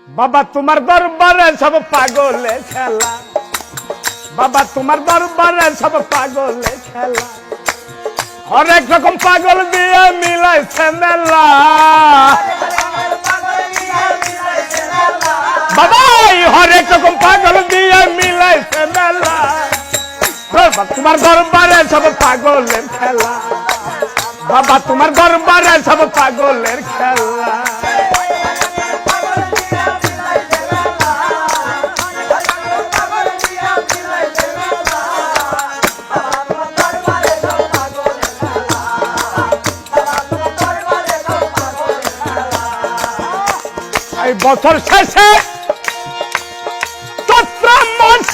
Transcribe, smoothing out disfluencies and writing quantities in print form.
বাবা তোমার দরবারে সব পাগলে খেলা, বাবা তোমার দরবারে সব পাগলে খেলা, হরেক রকম পাগল দিয়ে মিলাইছে মেলা। বাবা হরেক রকম পাগল দিয়ে মিলাইছে মেলা, বাবা তোমার দরবারে সব পাগলের খেলা, বাবা তোমার দরবারে সব পাগলের খেলা। এই বছর শেষে চৈত্র মাস